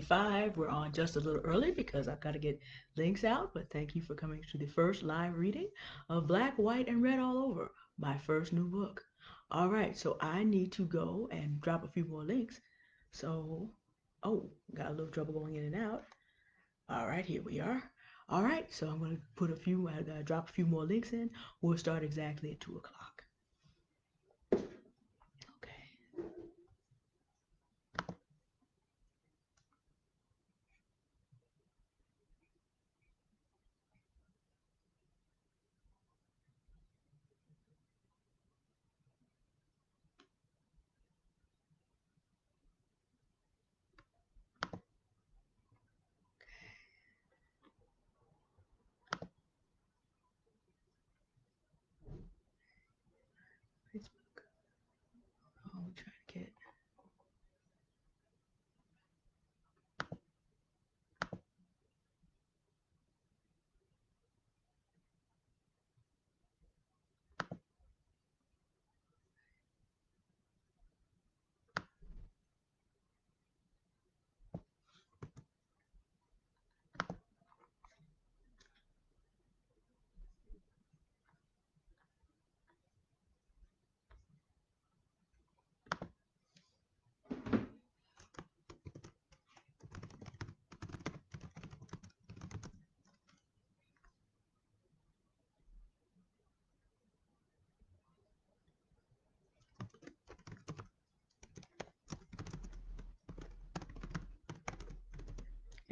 6:55. We're on just a little early because I've got to get links out, but thank you for coming to the first live reading of Black, White, and Red All Over, my first new book. All right, so I need to go and drop a few more links. So, oh, got a little trouble going in and out. All right, here we are. All right, so I'm going to drop a few more links in. We'll start exactly at 2 o'clock. Okay. Facebook. Oh, we're trying to get.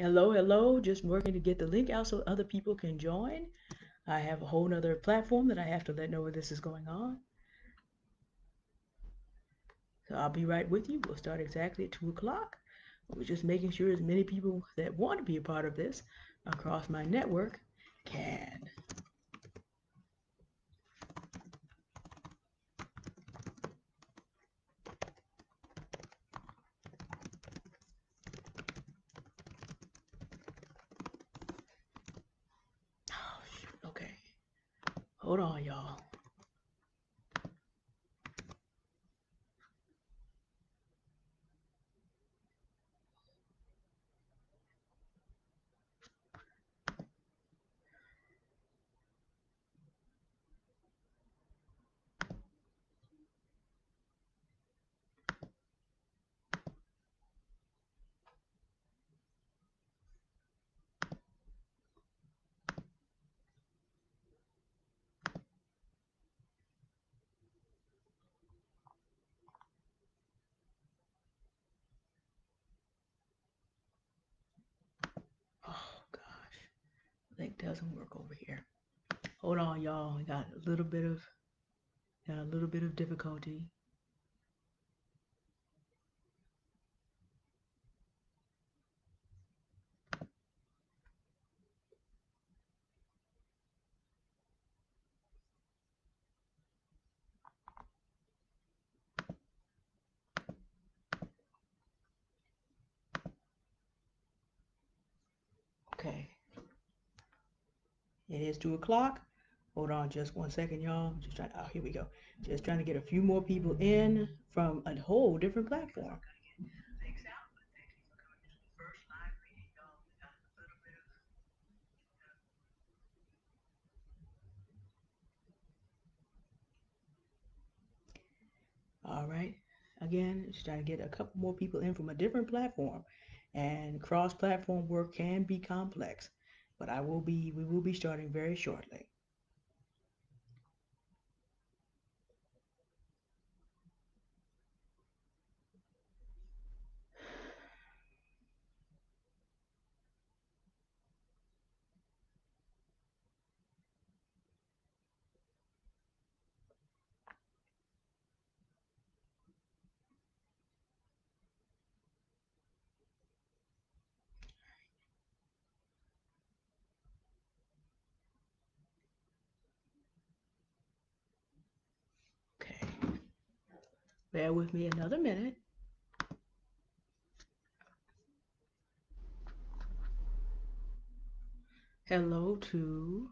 Hello, hello. Just working to get the link out so other people can join. I have a whole nother platform that I have to let know where this is going on. So I'll be right with you. We'll start exactly at 2 o'clock. We're just making sure as many people that want to be a part of this across my network can. Oh, shoot. Okay. Hold on, y'all. Oh, gosh. Link doesn't work over here. Hold on, y'all. We got a little bit of difficulty. Okay. It is 2 o'clock. Hold on just 1 second, y'all. Just trying. Oh, here we go. Just trying to get a few more people in from a whole different platform. All right. Again, just trying to get a couple more people in from a different platform. And cross-platform work can be complex, but we will be starting very shortly. Okay. Bear with me another minute. Hello to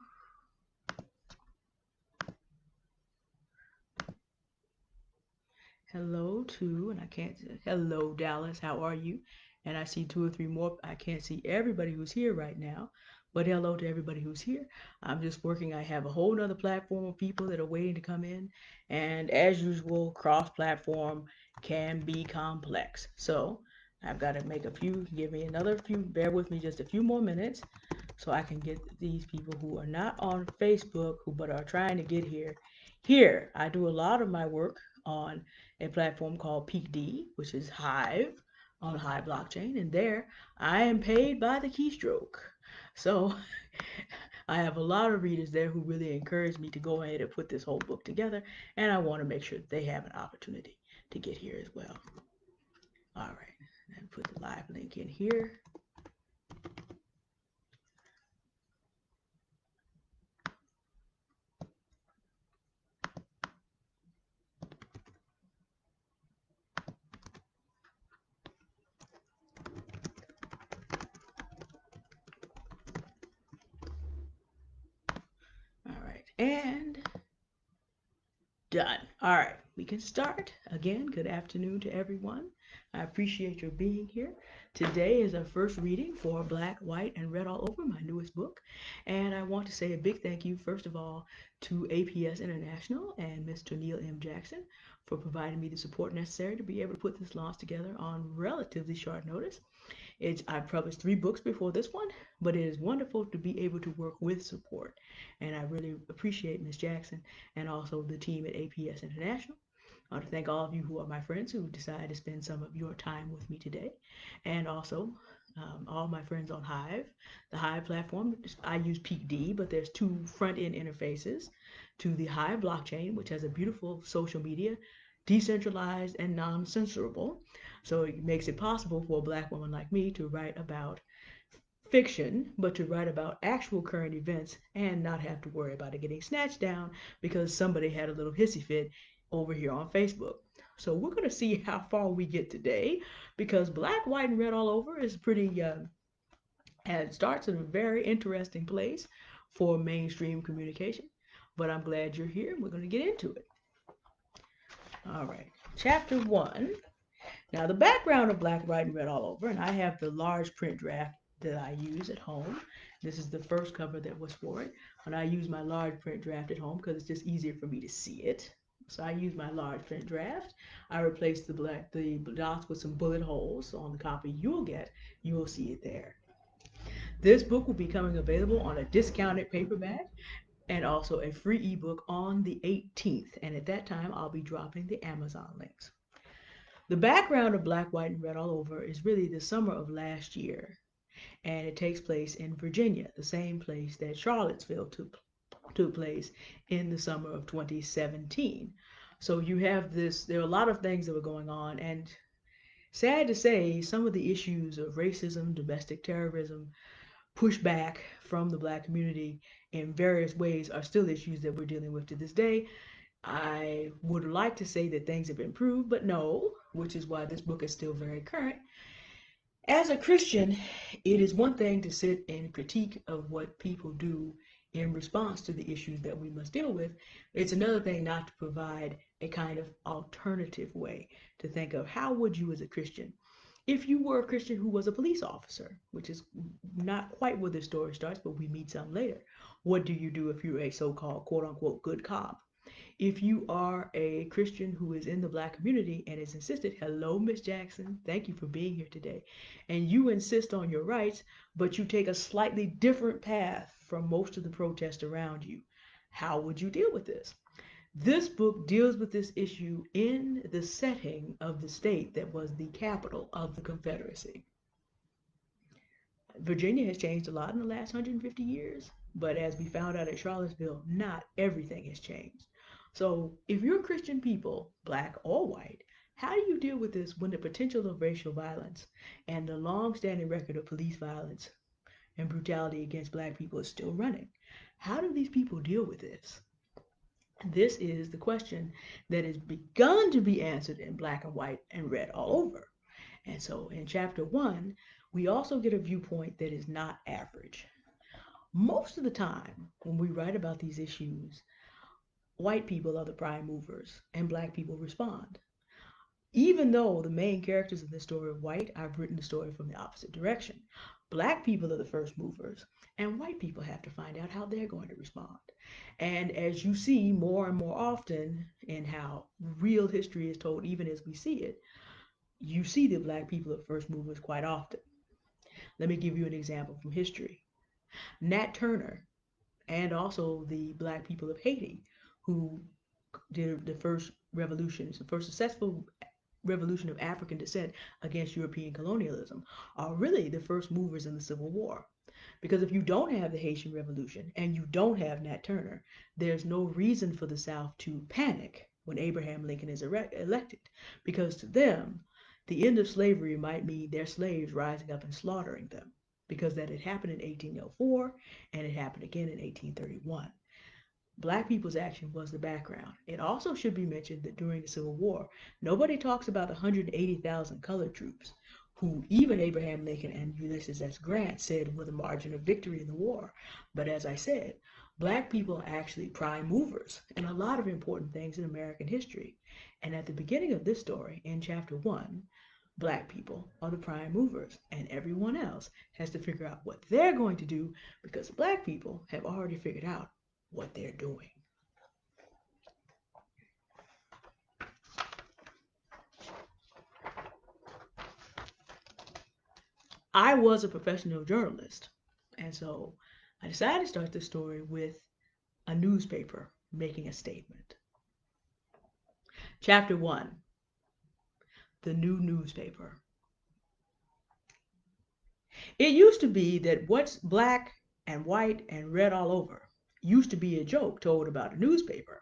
and I can't say hello Dallas, how are you? And I see two or three more. I can't see everybody who's here right now, but hello to everybody who's here. I'm just working. I have a whole nother platform of people that are waiting to come in. And as usual, cross-platform can be complex. So I've got to make a few, give me another few, bear with me just a few more minutes so I can get these people who are not on Facebook who but are trying to get here. Here, I do a lot of my work on a platform called PeakD, which is Hive on Hive blockchain, and there I am paid by the keystroke. So I have a lot of readers there who really encourage me to go ahead and put this whole book together, and I want to make sure they have an opportunity to get here as well. All right, and put the live link in here. All right, and done. All right, we can start. Again, good afternoon to everyone. I appreciate your being here. Today is our first reading for Black, White, and Red All Over, my newest book. And I want to say a big thank you, first of all, to APS International and Mr. Neil M. Jackson for providing me the support necessary to be able to put this launch together on relatively short notice. I've published 3 books before this one, but it is wonderful to be able to work with support. And I really appreciate Ms. Jackson and also the team at APS International. I want to thank all of you who are my friends who decided to spend some of your time with me today. And also all my friends on Hive. The Hive platform, I use PeakD, but there's 2 front-end interfaces to the Hive blockchain, which has a beautiful social media, decentralized and non-censorable. So it makes it possible for a Black woman like me to write about fiction, but to write about actual current events and not have to worry about it getting snatched down because somebody had a little hissy fit over here on Facebook. So we're going to see how far we get today because Black, White, and Red All Over is pretty, and it starts in a very interesting place for mainstream communication. But I'm glad you're here. We're going to get into it. All right, chapter 1. Now, the background of Black, White, and Red All Over, and I have the large print draft that I use at home. This is the first cover that was for it, and I use my large print draft at home because it's just easier for me to see it. So I use my large print draft. I replaced the dots with some bullet holes. So on the copy you'll get, you will see it there. This book will be coming available on a discounted paperback and also a free ebook on the 18th. And at that time, I'll be dropping the Amazon links. The background of Black, White, and Red All Over is really the summer of last year, and it takes place in Virginia, the same place that Charlottesville took place in the summer of 2017. So you have this, there are a lot of things that were going on, and sad to say, some of the issues of racism, domestic terrorism, pushback from the Black community in various ways are still issues that we're dealing with to this day. I would like to say that things have improved, but no, which is why this book is still very current. As a Christian, it is one thing to sit and critique of what people do in response to the issues that we must deal with. It's another thing not to provide a kind of alternative way to think of how would you as a Christian, if you were a Christian who was a police officer, which is not quite where the story starts, but we meet some later. What do you do if you're a so-called quote unquote good cop? If you are a Christian who is in the Black community and is insisted, hello, Miss Jackson, thank you for being here today, and you insist on your rights, but you take a slightly different path from most of the protests around you, how would you deal with this? This book deals with this issue in the setting of the state that was the capital of the Confederacy. Virginia has changed a lot in the last 150 years, but as we found out at Charlottesville, not everything has changed. So if you're Christian people, Black or white, how do you deal with this when the potential of racial violence and the long-standing record of police violence and brutality against Black people is still running? How do these people deal with this? This is the question that has begun to be answered in Black and White and Red All Over. And so in chapter 1, we also get a viewpoint that is not average. Most of the time, when we write about these issues, white people are the prime movers and Black people respond. Even though the main characters of this story are white, I've written the story from the opposite direction. Black people are the first movers, and white people have to find out how they're going to respond. And as you see more and more often in how real history is told, even as we see it, you see the black people are first movers quite often. Let me give you an example from history. Nat Turner and also the black people of Haiti, who did the first revolutions, the first successful revolution of African descent against European colonialism, are really the first movers in the Civil War. Because if you don't have the Haitian Revolution and you don't have Nat Turner, there's no reason for the South to panic when Abraham Lincoln is elected. Because to them, the end of slavery might mean their slaves rising up and slaughtering them. Because that had happened in 1804 and it happened again in 1831. Black people's action was the background. It also should be mentioned that during the Civil War, nobody talks about the 180,000 colored troops, who even Abraham Lincoln and Ulysses S. Grant said were the margin of victory in the war. But as I said, black people are actually prime movers in a lot of important things in American history. And at the beginning of this story, in chapter 1, black people are the prime movers, and everyone else has to figure out what they're going to do because black people have already figured out what they're doing. I was a professional journalist, and so I decided to start this story with a newspaper making a statement. Chapter 1, the new newspaper. It used to be that what's black and white and red all over used to be a joke told about a newspaper.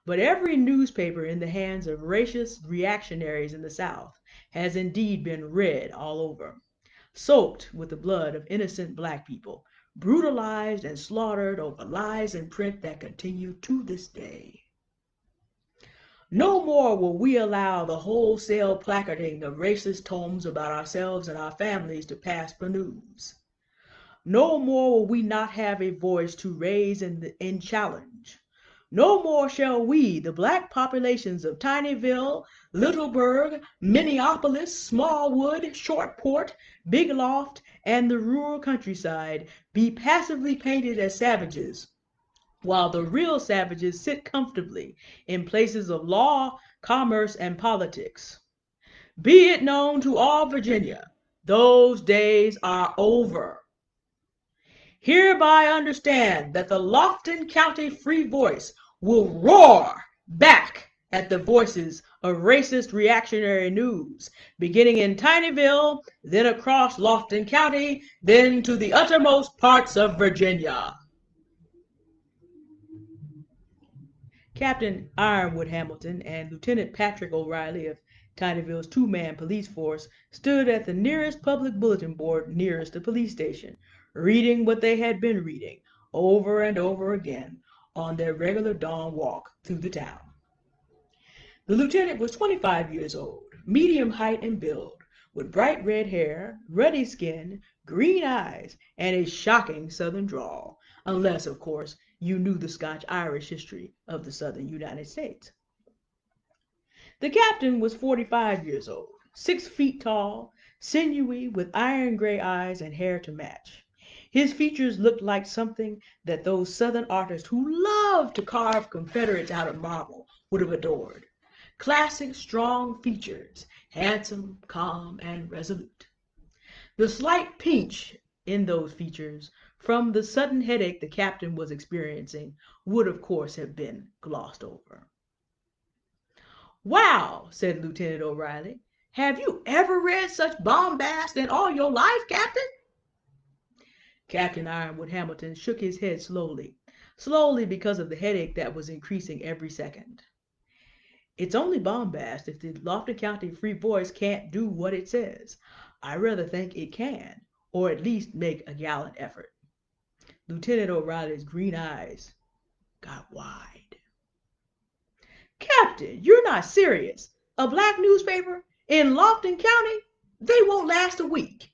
But every newspaper in the hands of racist reactionaries in the South has indeed been red all over, soaked with the blood of innocent black people, brutalized and slaughtered over lies in print that continue to this day. No more will we allow the wholesale placarding of racist tomes about ourselves and our families to pass for news. No more will we not have a voice to raise in challenge. No more shall we, the black populations of Tinyville, Littleburg, Minneapolis, Smallwood, Shortport, Big Loft, and the rural countryside, be passively painted as savages, while the real savages sit comfortably in places of law, commerce, and politics. Be it known to all Virginia, those days are over. Hereby understand that the Lofton County Free Voice will roar back at the voices of racist reactionary news, beginning in Tinyville, then across Lofton County, then to the uttermost parts of Virginia. Captain Ironwood Hamilton and Lieutenant Patrick O'Reilly of Tinyville's two-man police force stood at the nearest public bulletin board nearest the police station, reading what they had been reading over and over again on their regular dawn walk through the town. The lieutenant was 25 years old, medium height and build, with bright red hair, ruddy skin, green eyes, and a shocking southern drawl, unless, of course, you knew the Scotch-Irish history of the southern United States. The captain was 45 years old, 6 feet tall, sinewy, with iron gray eyes and hair to match. His features looked like something that those southern artists who loved to carve Confederates out of marble would have adored. Classic, strong features, handsome, calm, and resolute. The slight pinch in those features from the sudden headache the captain was experiencing would of course have been glossed over. "Wow," said Lieutenant O'Reilly. "Have you ever read such bombast in all your life, Captain?" Captain Ironwood Hamilton shook his head slowly, slowly because of the headache that was increasing every second. "It's only bombast if the Lofton County Free Voice can't do what it says. I rather think it can, or at least make a gallant effort." Lieutenant O'Reilly's green eyes got wide. "Captain, you're not serious. A black newspaper in Lofton County? They won't last a week."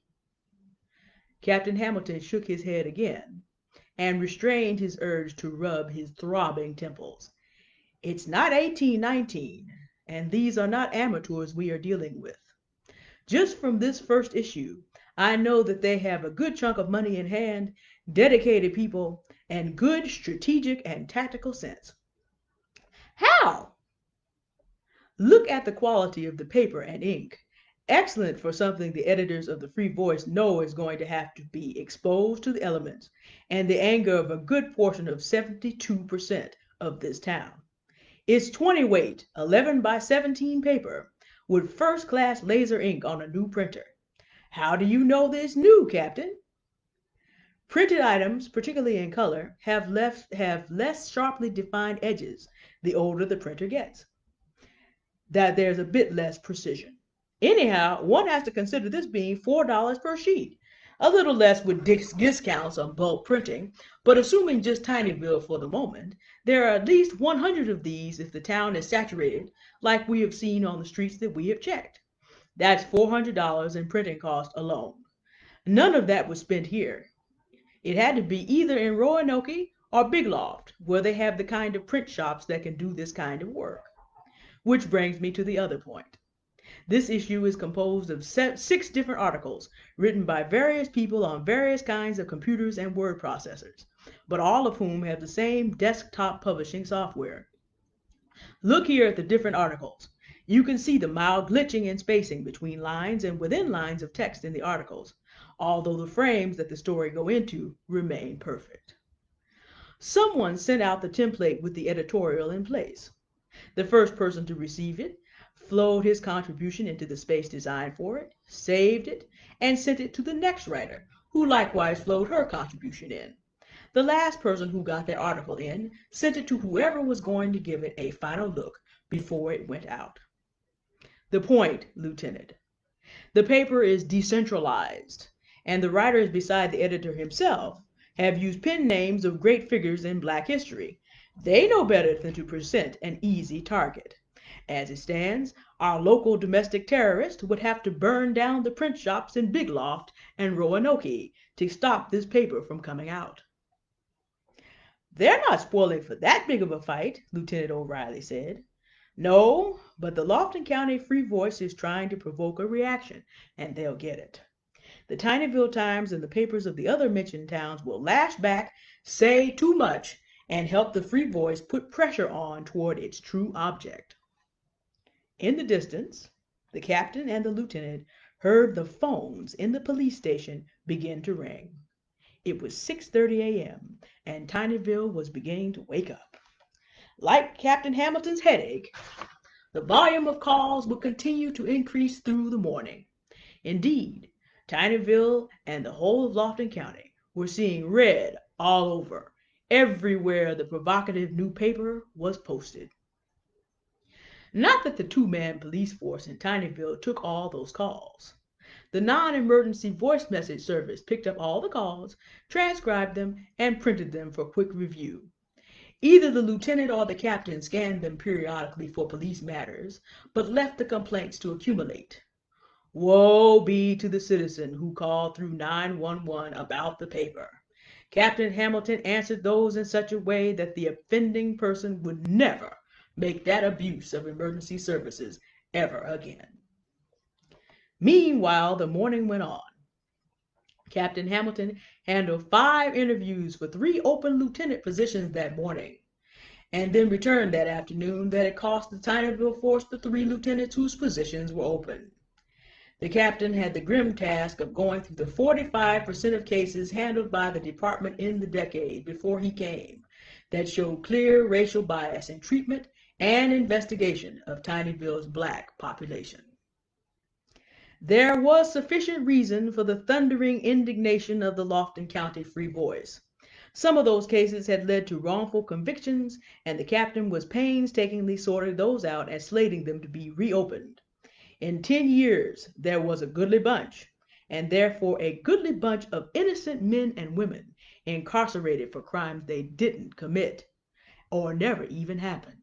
Captain Hamilton shook his head again and restrained his urge to rub his throbbing temples. "It's not 1819. and these are not amateurs we are dealing with. Just from this first issue, I know that they have a good chunk of money in hand, dedicated people, and good strategic and tactical sense. How? Look at the quality of the paper and ink. Excellent for something the editors of the Free Voice know is going to have to be exposed to the elements and the anger of a good portion of 72% of this town. It's 20 weight, 11 by 17 paper with first-class laser ink on a new printer. How do you know this new, Captain? Printed items, particularly in color, have less sharply defined edges the older the printer gets. That there's a bit less precision. Anyhow, one has to consider this being $4 per sheet. A little less with discounts on bulk printing, but assuming just Tinyville for the moment, there are at least 100 of these if the town is saturated, like we have seen on the streets that we have checked. That's $400 in printing cost alone. None of that was spent here. It had to be either in Roanoke or Big Loft, where they have the kind of print shops that can do this kind of work. Which brings me to the other point. This issue is composed of 6 different articles written by various people on various kinds of computers and word processors, but all of whom have the same desktop publishing software. Look here at the different articles. You can see the mild glitching and spacing between lines and within lines of text in the articles, although the frames that the story go into remain perfect. Someone sent out the template with the editorial in place. The first person to receive it flowed his contribution into the space designed for it, saved it, and sent it to the next writer, who likewise flowed her contribution in. The last person who got their article in sent it to whoever was going to give it a final look before it went out. The point, Lieutenant. The paper is decentralized, and the writers beside the editor himself have used pen names of great figures in Black history. They know better than to present an easy target. As it stands, our local domestic terrorist would have to burn down the print shops in Big Loft and Roanoke to stop this paper from coming out. They're not spoiling for that big of a fight, Lieutenant O'Reilly said. No, but the Lofton County Free Voice is trying to provoke a reaction, and they'll get it. The Tinyville Times and the papers of the other mentioned towns will lash back, say too much, and help the Free Voice put pressure on toward its true object. In the distance, the captain and the lieutenant heard the phones in the police station begin to ring. It was 6:30 a.m., and Tinyville was beginning to wake up. Like Captain Hamilton's headache, the volume of calls would continue to increase through the morning. Indeed, Tinyville and the whole of Lofton County were seeing red all over, everywhere the provocative new paper was posted. Not that the 2-man police force in Tinyville took all those calls. The non-emergency voice message service picked up all the calls, transcribed them, and printed them for quick review. Either the lieutenant or the captain scanned them periodically for police matters, but left the complaints to accumulate. Woe be to the citizen who called through 911 about the paper. Captain Hamilton answered those in such a way that the offending person would never make that abuse of emergency services ever again. Meanwhile, the morning went on. Captain Hamilton handled 5 interviews for 3 open lieutenant positions that morning, and then returned that afternoon that it cost the Tinyville force the 3 lieutenants whose positions were open. The captain had the grim task of going through the 45% of cases handled by the department in the decade before he came that showed clear racial bias in treatment and investigation of Tinyville's Black population. There was sufficient reason for the thundering indignation of the Lofton County Free Voice. Some of those cases had led to wrongful convictions, and the captain was painstakingly sorting those out and slating them to be reopened. In 10 years, there was a goodly bunch, and therefore a goodly bunch of innocent men and women incarcerated for crimes they didn't commit, or never even happened.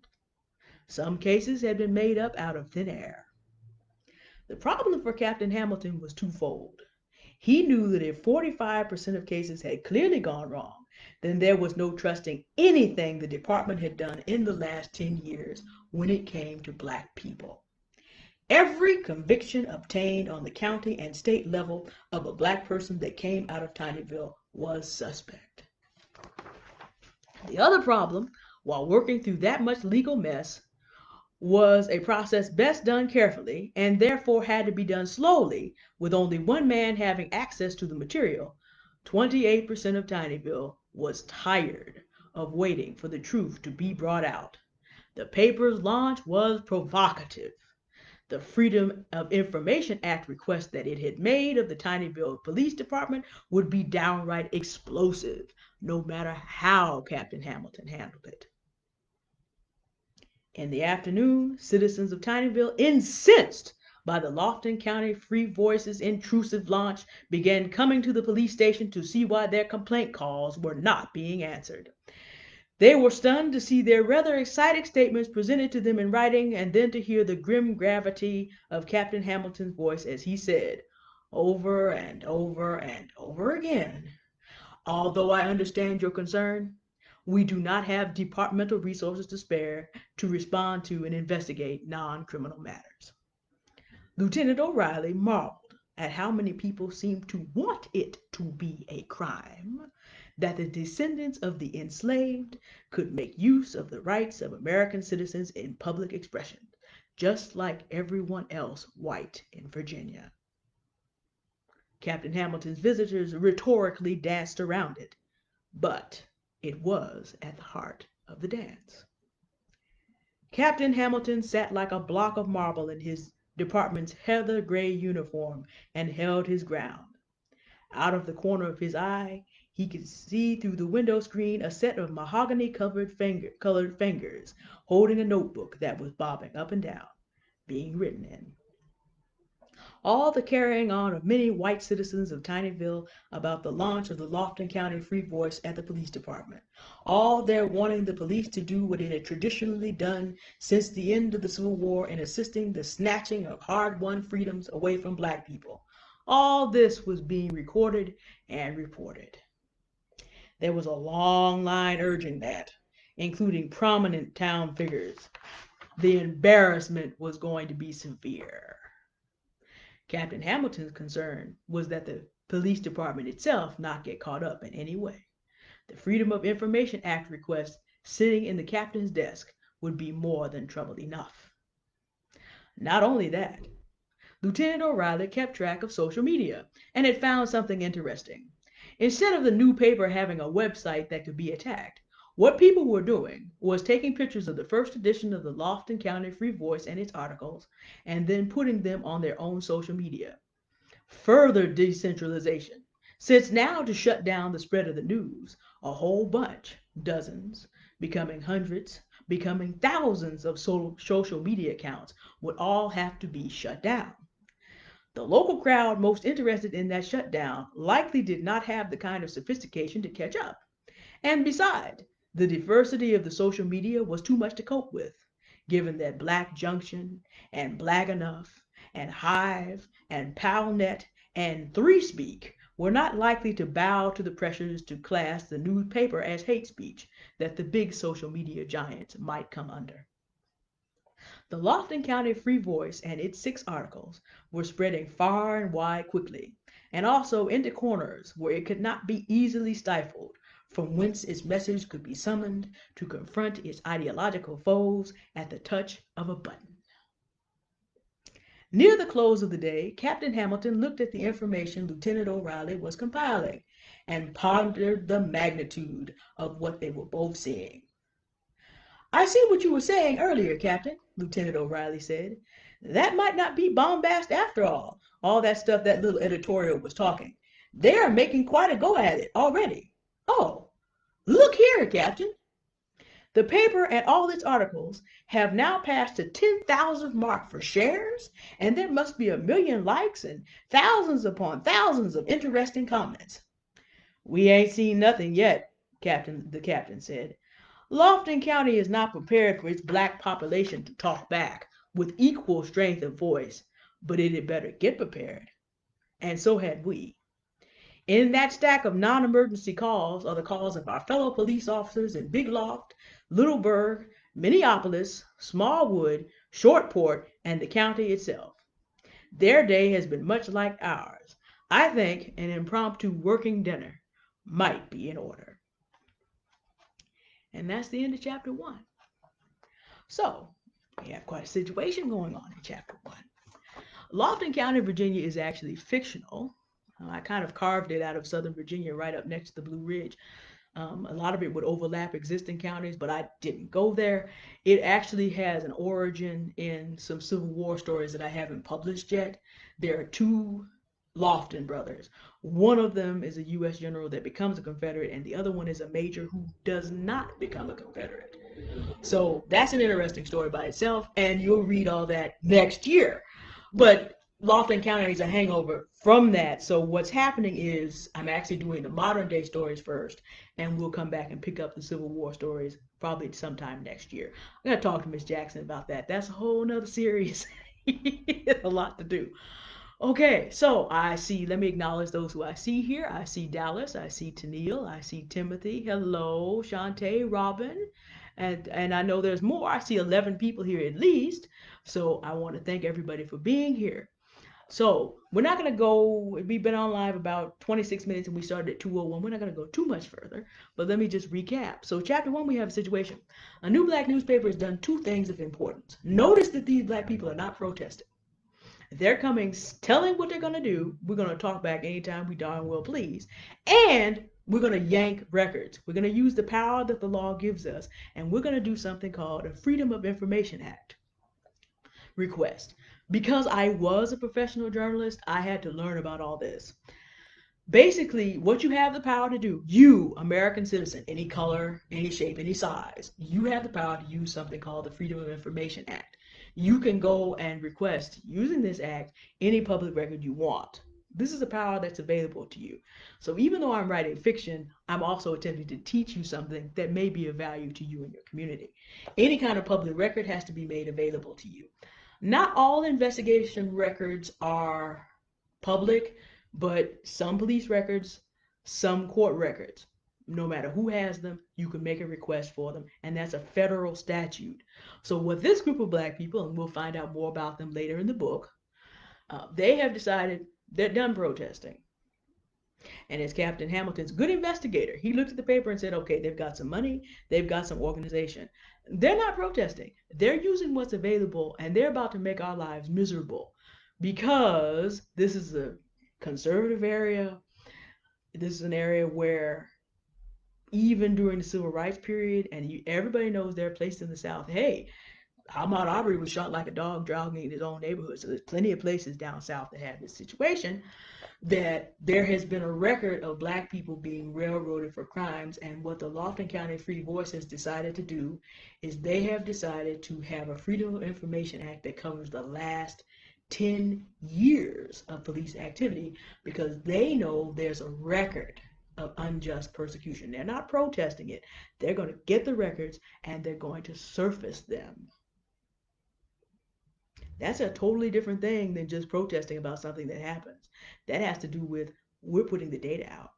Some cases had been made up out of thin air. The problem for Captain Hamilton was twofold. He knew that if 45% of cases had clearly gone wrong, then there was no trusting anything the department had done in the last 10 years when it came to Black people. Every conviction obtained on the county and state level of a Black person that came out of Tinyville was suspect. The other problem, while working through that much legal mess, was a process best done carefully and therefore had to be done slowly, with only one man having access to the material. 28% of Tinyville was tired of waiting for the truth to be brought out. The paper's launch was provocative. The Freedom of Information Act request that it had made of the Tinyville Police Department would be downright explosive, no matter how Captain Hamilton handled it. In the afternoon, citizens of Tinyville, incensed by the Lofton County Free Voice's intrusive launch, began coming to the police station to see why their complaint calls were not being answered. They were stunned to see their rather exciting statements presented to them in writing, and then to hear the grim gravity of Captain Hamilton's voice as he said, over and over and over again, "Although I understand your concern, we do not have departmental resources to spare to respond to and investigate non-criminal matters." Lieutenant O'Reilly marveled at how many people seemed to want it to be a crime that the descendants of the enslaved could make use of the rights of American citizens in public expression, just like everyone else white in Virginia. Captain Hamilton's visitors rhetorically danced around it, but it was at the heart of the dance. Captain Hamilton sat like a block of marble in his department's heather gray uniform and held his ground. Out of the corner of his eye, he could see through the window screen a set of mahogany-colored fingers holding a notebook that was bobbing up and down, being written in. All the carrying on of many white citizens of Tinyville about the launch of the Lofton County Free Voice at the police department, all their wanting the police to do what it had traditionally done since the end of the Civil War in assisting the snatching of hard-won freedoms away from Black people, all this was being recorded and reported. There was a long line urging that, including prominent town figures. The embarrassment was going to be severe. Captain Hamilton's concern was that the police department itself not get caught up in any way. The Freedom of Information Act request sitting in the captain's desk would be more than trouble enough. Not only that, Lieutenant O'Reilly kept track of social media and had found something interesting. Instead of the new paper having a website that could be attacked, what people were doing was taking pictures of the first edition of the Lofton County Free Voice and its articles, and then putting them on their own social media. Further decentralization, since now to shut down the spread of the news, a whole bunch, dozens, becoming hundreds, becoming thousands of social media accounts would all have to be shut down. The local crowd most interested in that shutdown likely did not have the kind of sophistication to catch up. And besides, the diversity of the social media was too much to cope with, given that Black Junction and Black Enough and Hive and PalNet and ThreeSpeak were not likely to bow to the pressures to class the newspaper as hate speech that the big social media giants might come under. The Lofton County Free Voice and its 6 articles were spreading far and wide quickly, and also into corners where it could not be easily stifled, from whence its message could be summoned to confront its ideological foes at the touch of a button. Near the close of the day, Captain Hamilton looked at the information Lieutenant O'Reilly was compiling and pondered the magnitude of what they were both seeing. "I see what you were saying earlier, Captain," Lieutenant O'Reilly said. "That might not be bombast after all that stuff that little editorial was talking. They are making quite a go at it already. Oh, look here, Captain. The paper and all its articles have now passed the 10,000 mark for shares, and there must be 1,000,000 likes and thousands upon thousands of interesting comments." "We ain't seen nothing yet," the captain said. "Lofton County is not prepared for its Black population to talk back with equal strength of voice, but it had better get prepared." And so had we. In that stack of non-emergency calls are the calls of our fellow police officers in Big Loft, Littleburg, Minneapolis, Smallwood, Shortport, and the county itself. Their day has been much like ours. I think an impromptu working dinner might be in order. And that's the end of chapter 1. So, we have quite a situation going on in chapter 1. Lofton County, Virginia is actually fictional. I kind of carved it out of Southern Virginia right up next to the Blue Ridge. A lot of it would overlap existing counties, but I didn't go there. It actually has an origin in some Civil War stories that I haven't published yet. There are two Lofton brothers. One of them is a U.S. general that becomes a Confederate, and the other one is a major who does not become a Confederate. So that's an interesting story by itself, and you'll read all that next year. But Lofton County is a hangover from that. So what's happening is I'm actually doing the modern day stories first, and we'll come back and pick up the Civil War stories probably sometime next year. I'm going to talk to Miss Jackson about that. That's a whole nother series. It's a lot to do. Okay, so I see, let me acknowledge those who I see here. I see Dallas, I see Tennille, I see Timothy. Hello, Shantae, Robin. And I know there's more. I see 11 people here at least. So I want to thank everybody for being here. So we're not going to go, we've been on live about 26 minutes and we started at 2:01. We're not going to go too much further, but let me just recap. So chapter 1, we have a situation. A new black newspaper has done 2 things of importance. Notice that these black people are not protesting. They're coming, telling what they're going to do. We're going to talk back anytime we darn well please. And we're going to yank records. We're going to use the power that the law gives us, and we're going to do something called a Freedom of Information Act request. Because I was a professional journalist, I had to learn about all this. Basically, what you have the power to do, you, American citizen, any color, any shape, any size, you have the power to use something called the Freedom of Information Act. You can go and request, using this act, any public record you want. This is a power that's available to you. So even though I'm writing fiction, I'm also attempting to teach you something that may be of value to you and your community. Any kind of public record has to be made available to you. Not all investigation records are public, but some police records, some court records, no matter who has them, you can make a request for them, and that's a federal statute. So with this group of black people, and we'll find out more about them later in the book, they have decided they're done protesting. And as Captain Hamilton's good investigator, he looked at the paper and said, okay, they've got some money, they've got some organization. They're not protesting. They're using what's available, and they're about to make our lives miserable because this is a conservative area. This is an area where even during the civil rights period, and everybody knows there are places in the South, hey, Ahmaud Arbery was shot like a dog jogging in his own neighborhood. So there's plenty of places down south that have this situation, that there has been a record of black people being railroaded for crimes. And what the Lofton County Free Voice has decided to do is they have decided to have a Freedom of Information Act that covers the last 10 years of police activity, because they know there's a record of unjust persecution. They're not protesting it. They're going to get the records and they're going to surface them. That's a totally different thing than just protesting about something that happens. That has to do with we're putting the data out.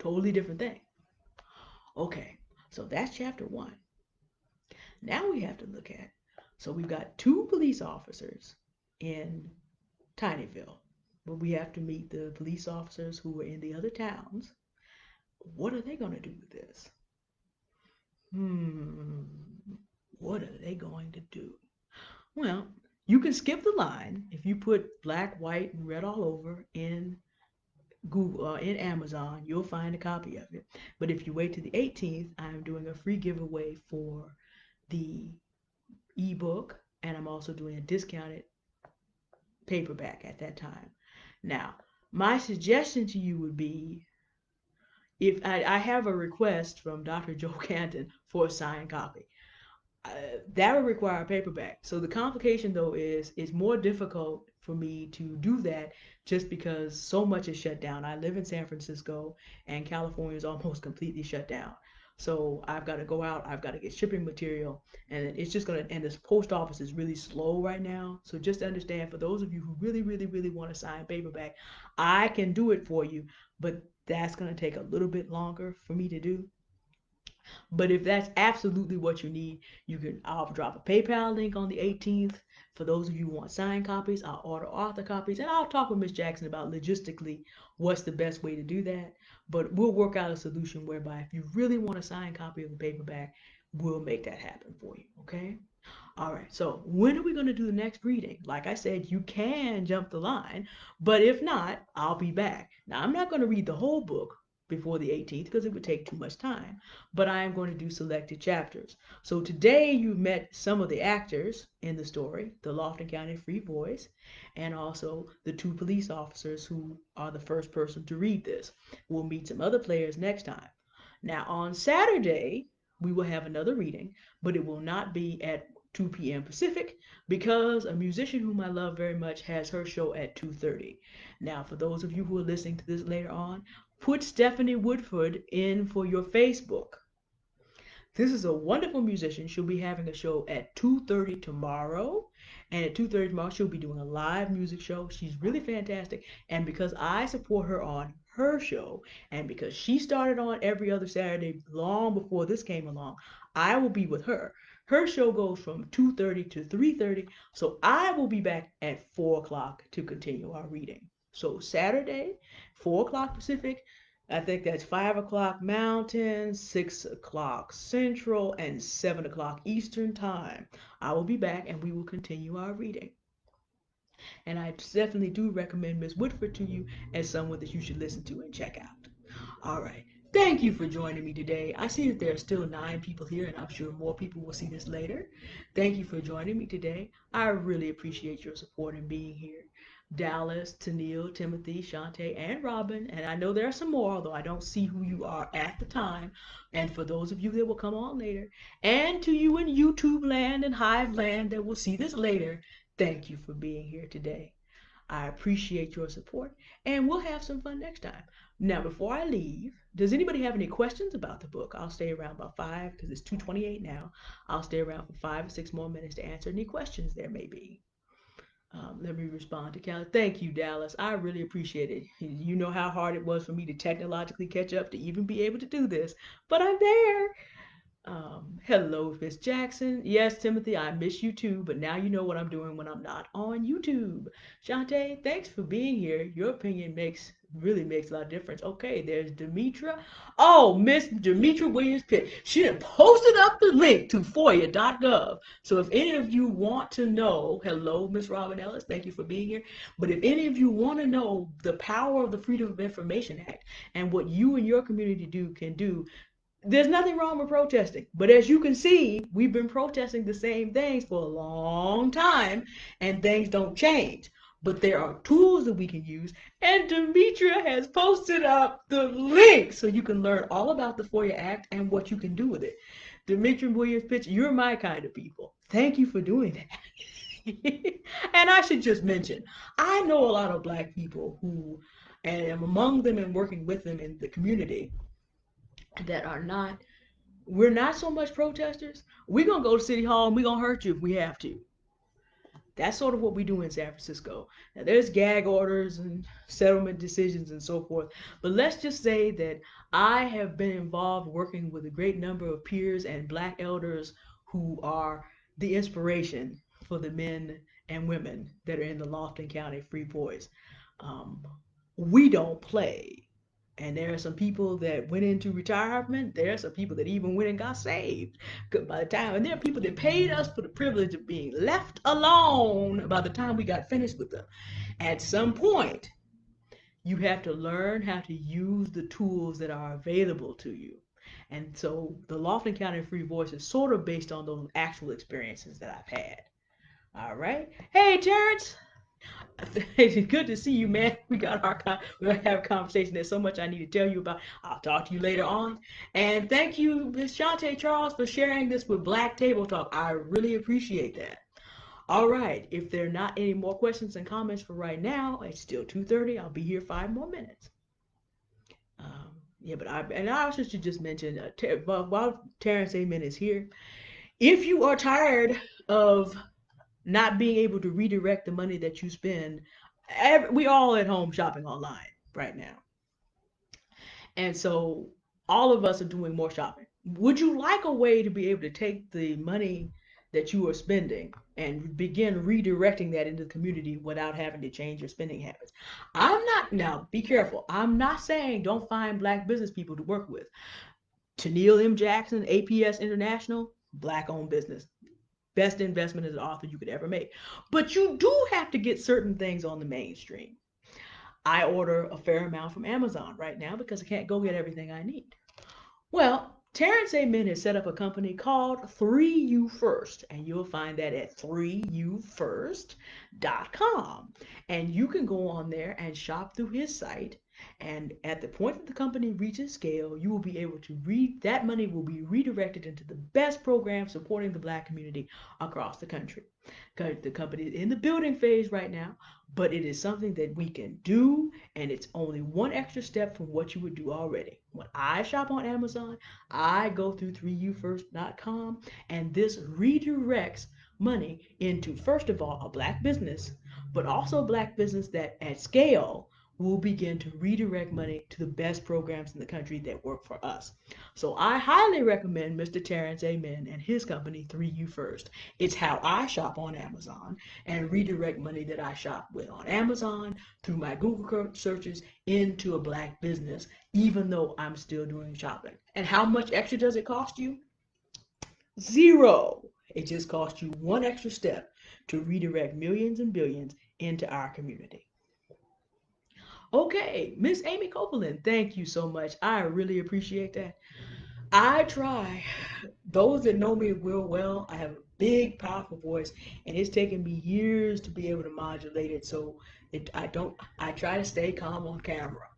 Totally different thing. Okay, so that's chapter 1. Now we have to look at, so we've got 2 police officers in Tinyville, but we have to meet the police officers who are in the other towns. What are they going to do with this? What are they going to do? Well, you can skip the line if you put black, white, and red all over in Google, in Amazon, you'll find a copy of it. But if you wait to the 18th, I'm doing a free giveaway for the ebook, and I'm also doing a discounted paperback at that time. Now, my suggestion to you would be, if I have a request from Dr. Joe Canton for a signed copy. That would require a paperback. So the complication though is it's more difficult for me to do that just because so much is shut down. I live in San Francisco and California is almost completely shut down. So I've got to go out, I've got to get shipping material, and it's just gonna, and this post office is really slow right now. So just understand, for those of you who really, really, really want to sign paperback, I can do it for you, but that's gonna take a little bit longer for me to do. But if that's absolutely what you need, I'll drop a PayPal link on the 18th. For those of you who want signed copies, I'll order author copies, and I'll talk with Miss Jackson about logistically what's the best way to do that. But we'll work out a solution whereby if you really want a signed copy of the paperback, we'll make that happen for you, okay? All right, so when are we going to do the next reading? Like I said, you can jump the line, but if not, I'll be back. Now, I'm not going to read the whole book before the 18th because it would take too much time, but I am going to do selected chapters. So today you've met some of the actors in the story, the Lofton County Free Boys, and also the two police officers who are the first person to read this. We'll meet some other players next time. Now, on Saturday, we will have another reading, but it will not be at 2 p.m. Pacific because a musician whom I love very much has her show at 2:30. Now, for those of you who are listening to this later on, put Stephanie Woodford in for your Facebook. This is a wonderful musician. She'll be having a show at 2:30 tomorrow. And at 2:30 tomorrow, she'll be doing a live music show. She's really fantastic. And because I support her on her show, and because she started on every other Saturday long before this came along, I will be with her. Her show goes from 2:30 to 3:30, so I will be back at 4 o'clock to continue our reading. So Saturday, 4 o'clock Pacific, I think that's 5 o'clock Mountain, 6 o'clock Central, and 7 o'clock Eastern Time. I will be back and we will continue our reading. And I definitely do recommend Miss Woodford to you as someone that you should listen to and check out. All right. Thank you for joining me today. I see that there are still 9 people here, and I'm sure more people will see this later. Thank you for joining me today. I really appreciate your support in being here. Dallas, Tennille, Timothy, Shantae, and Robin, and I know there are some more, although I don't see who you are at the time. And for those of you that will come on later, and to you in YouTube land and Hive land that will see this later, thank you for being here today. I appreciate your support, and we'll have some fun next time. Now, before I leave, does anybody have any questions about the book? I'll stay around about 5 because it's 2:28 now. I'll stay around for 5 or 6 more minutes to answer any questions there may be. Let me respond to Callie. Thank you, Dallas. I really appreciate it. You know how hard it was for me to technologically catch up to even be able to do this, but I'm there. Hello, Miss Jackson. Yes, Timothy, I miss you too, but now you know what I'm doing when I'm not on YouTube. Shantae, thanks for being here. Your opinion really makes a lot of difference. Okay, there's Demetra. Oh, Miss Demetra Williams Pitt. She done posted up the link to FOIA.gov. So if any of you want to know, hello, Miss Robin Ellis, thank you for being here. But if any of you want to know the power of the Freedom of Information Act and what you and your community can do, there's nothing wrong with protesting. But as you can see, we've been protesting the same things for a long time and things don't change. But there are tools that we can use, and Demetra has posted up the link so you can learn all about the FOIA Act and what you can do with it. Demetra Williams Pitch, you're my kind of people. Thank you for doing that. And I should just mention, I know a lot of Black people who, and am among them and working with them in the community, that are not, we're not so much protesters. We're going to go to City Hall and we're going to hurt you if we have to. That's sort of what we do in San Francisco. Now, there's gag orders and settlement decisions and so forth, but let's just say that I have been involved working with a great number of peers and Black elders who are the inspiration for the men and women that are in the Lofton County Free Boys. We don't play. And there are some people that went into retirement. There are some people that even went and got saved by the time. And there are people that paid us for the privilege of being left alone by the time we got finished with them. At some point, you have to learn how to use the tools that are available to you. And so the Lofton County Free Voice is sort of based on those actual experiences that I've had. All right. Hey, Terrence. It's good to see you, man. We're gonna have a conversation. There's so much I need to tell you about. I'll talk to you later on. And thank you, Miss Shantae Charles, for sharing this with Black Table Talk. I really appreciate that. All right. If there are not any more questions and comments for right now, it's still 2:30. I'll be here 5 more minutes. Yeah, but I also should just mention, while Terrence Amen is here, if you are tired of not being able to redirect the money that you spend, we all at home shopping online right now. And so all of us are doing more shopping. Would you like a way to be able to take the money that you are spending and begin redirecting that into the community without having to change your spending habits? I'm not, now be careful. I'm not saying don't find black business people to work with. Tennille M. Jackson, APS International, black owned business. Best investment as an author you could ever make. But you do have to get certain things on the mainstream. I order a fair amount from Amazon right now because I can't go get everything I need. Well, Terrence Amen has set up a company called 3U First, and you'll find that at 3ufirst.com. And you can go on there and shop through his site. And at the point that the company reaches scale, you will be able to read that money will be redirected into the best programs supporting the black community across the country. The company is in the building phase right now, but it is something that we can do, and it's only one extra step from what you would do already. When I shop on Amazon, I go through 3ufirst.com, and this redirects money into, first of all, a black business, but also a black business that at scale will begin to redirect money to the best programs in the country that work for us. So I highly recommend Mr. Terrence Amen and his company, 3U First. It's how I shop on Amazon and redirect money that I shop with on Amazon through my Google searches into a black business, even though I'm still doing shopping. And how much extra does it cost you? Zero. It just costs you one extra step to redirect millions and billions into our community. Okay, Miss Amy Copeland, thank you so much. I really appreciate that. I try. Those that know me real well, I have a big, powerful voice, and it's taken me years to be able to modulate it. So I try to stay calm on camera.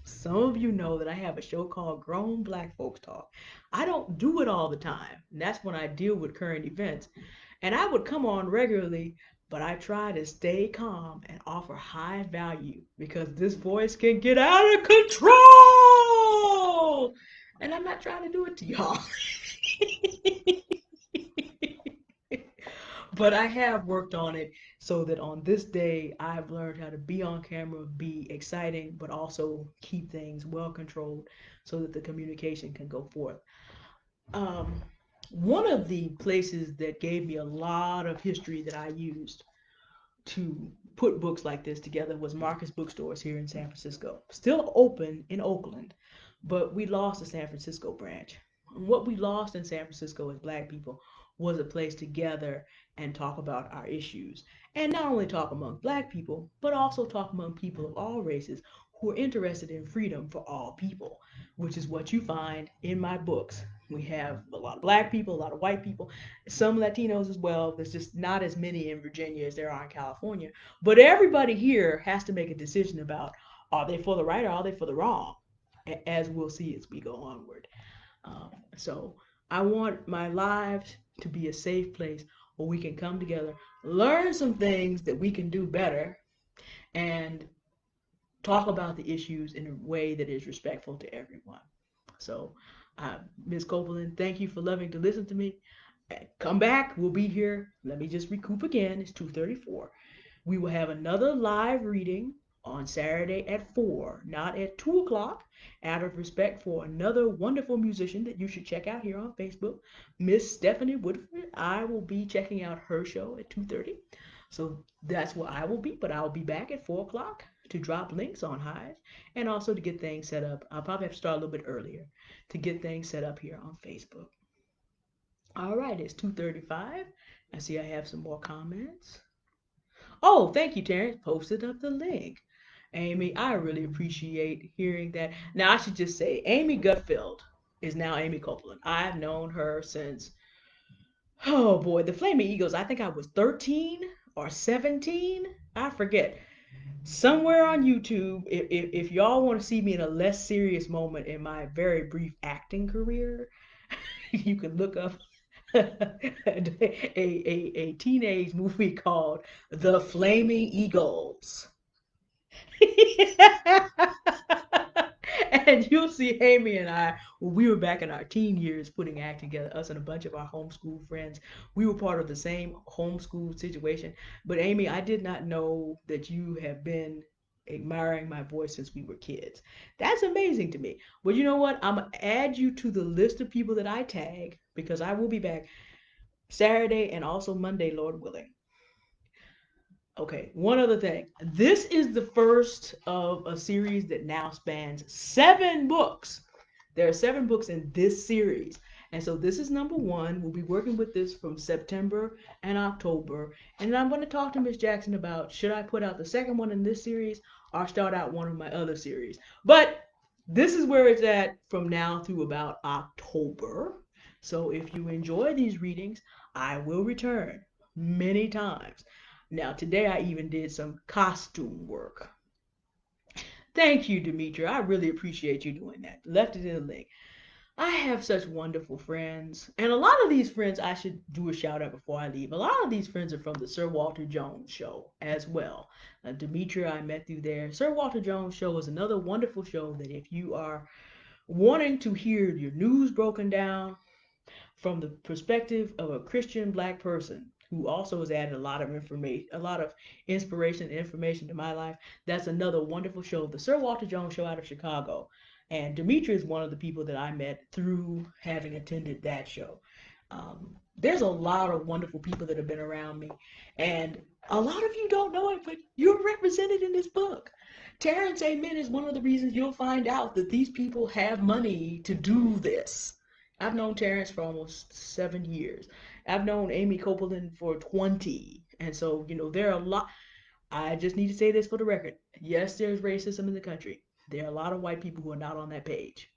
Some of you know that I have a show called Grown Black Folks Talk. I don't do it all the time. And that's when I deal with current events. And I would come on regularly, but I try to stay calm and offer high value because this voice can get out of control. And I'm not trying to do it to y'all. But I have worked on it so that on this day I've learned how to be on camera, be exciting, but also keep things well controlled so that the communication can go forth. Um, One of the places that gave me a lot of history that I used to put books like this together was Marcus Bookstores here in San Francisco. Still open in Oakland, but we lost the San Francisco branch. And what we lost in San Francisco as black people was a place to gather and talk about our issues. And not only talk among black people, but also talk among people of all races who are interested in freedom for all people, which is what you find in my books. We have a lot of black people, a lot of white people, some Latinos as well. There's just not as many in Virginia as there are in California. But everybody here has to make a decision about are they for the right or are they for the wrong, as we'll see as we go onward. So I want my lives to be a safe place where we can come together, learn some things that we can do better, and talk about the issues in a way that is respectful to everyone. So, Ms. Copeland, thank you for loving to listen to me. Come back. We'll be here. Let me just recoup again. It's 2:34. We will have another live reading on Saturday at 4, not at 2 o'clock, out of respect for another wonderful musician that you should check out here on Facebook, Miss Stephanie Woodford. I will be checking out her show at 2:30. So that's where I will be, but I'll be back at 4 o'clock to drop links on Hive and also to get things set up. I'll probably have to start a little bit earlier to get things set up here on Facebook. All right, it's 2:35. I see I have some more comments. Oh, thank you, Terrence. Posted up the link. Amy, I really appreciate hearing that. Now, I should just say, Amy Gutfeld is now Amy Copeland. I've known her since, oh boy, the Flaming Eagles. I think I was 13 or 17. I forget. Somewhere on YouTube, if y'all want to see me in a less serious moment in my very brief acting career, you can look up a teenage movie called The Flaming Eagles. And And you'll see Amy and I, when we were back in our teen years putting act together, us and a bunch of our homeschool friends, we were part of the same homeschool situation. But Amy, I did not know that you have been admiring my voice since we were kids. That's amazing to me. But you know what? I'm going to add you to the list of people that I tag because I will be back Saturday and also Monday, Lord willing. Okay, one other thing. This is the first of a series that now spans 7 books. There are 7 books in this series. And so this is number 1. We'll be working with this from September and October. And I'm going to talk to Miss Jackson about should I put out the second one in this series or start out one of my other series. But this is where it's at from now through about October. So if you enjoy these readings, I will return many times. Now, today I even did some costume work. Thank you, Demetria. I really appreciate you doing that. Left it in the link. I have such wonderful friends. And a lot of these friends, I should do a shout out before I leave. A lot of these friends are from the Sir Walter Jones show as well. Demetria, I met through there. Sir Walter Jones show is another wonderful show that if you are wanting to hear your news broken down from the perspective of a Christian black person who also has added a lot of information, a lot of inspiration and information to my life. That's another wonderful show, the Sir Walter Jones show out of Chicago. And Demetria is one of the people that I met through having attended that show. There's a lot of wonderful people that have been around me, and a lot of you don't know it, but you're represented in this book. Terrence Amen is one of the reasons you'll find out that these people have money to do this. I've known Terrence for almost 7 years. I've known Amy Copeland for 20. And so, there are a lot. I just need to say this for the record. Yes, there's racism in the country. There are a lot of white people who are not on that page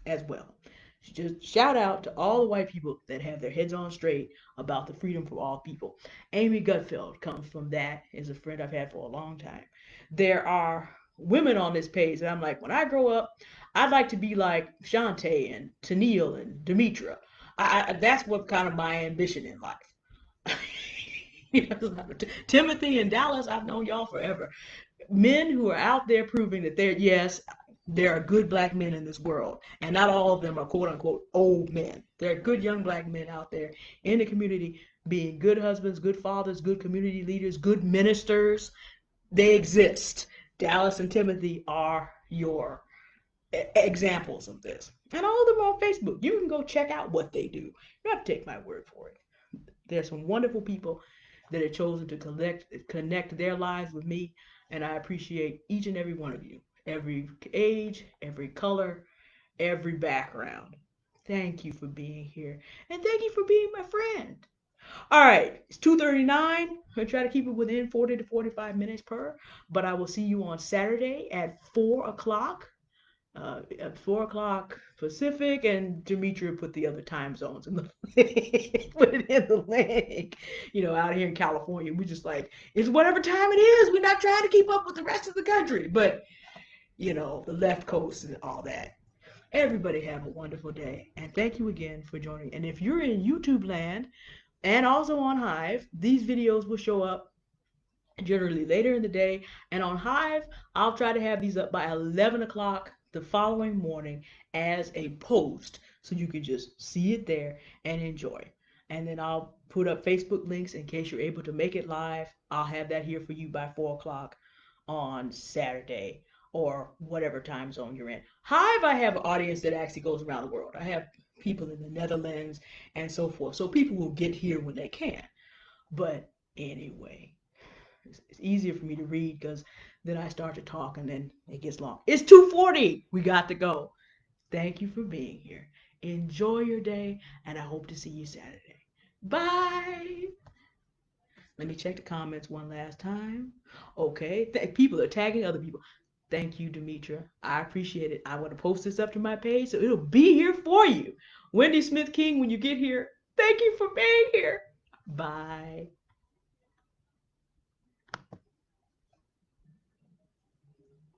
as well. Just shout out to all the white people that have their heads on straight about the freedom for all people. Amy Gutfeld comes from that, is a friend I've had for a long time. There are women on this page that I'm like, when I grow up, I'd like to be like Shantae and Tennille and Demetria. That's what kind of my ambition in life. Timothy and Dallas, I've known y'all forever. Men who are out there proving that there are good black men in this world, and not all of them are quote unquote old men. There are good young black men out there in the community being good husbands, good fathers, good community leaders, good ministers. They exist. Dallas and Timothy are your examples of this. And all of them are on Facebook. You can go check out what they do. You have to take my word for it. There's some wonderful people that have chosen to connect their lives with me, and I appreciate each and every one of you. Every age, every color, every background. Thank you for being here. And thank you for being my friend. All right, it's 2:39. I'm going to try to keep it within 40 to 45 minutes per, but I will see you on Saturday at 4 o'clock. At 4 o'clock Pacific, and Demetria put the other time zones in the put it in the link. Out here in California, we just like, it's whatever time it is. We're not trying to keep up with the rest of the country, but the left coast and all that. Everybody have a wonderful day, and thank you again for joining. And if you're in YouTube land and also on Hive, these videos will show up generally later in the day. And on Hive, I'll try to have these up by 11 o'clock the following morning as a post, so you can just see it there and enjoy. And then I'll put up Facebook links in case you're able to make it live. I'll have that here for you by 4 o'clock on Saturday or whatever time zone you're in. Hive, I have an audience that actually goes around the world. I have people in the Netherlands and so forth. So people will get here when they can. But anyway, it's easier for me to read because then I start to talk and then it gets long. It's 2:40. We got to go. Thank you for being here. Enjoy your day, and I hope to see you Saturday. Bye. Let me check the comments one last time. Okay. People are tagging other people. Thank you, Demetria. I appreciate it. I want to post this up to my page, so it'll be here for you. Wendy Smith King, when you get here, thank you for being here. Bye.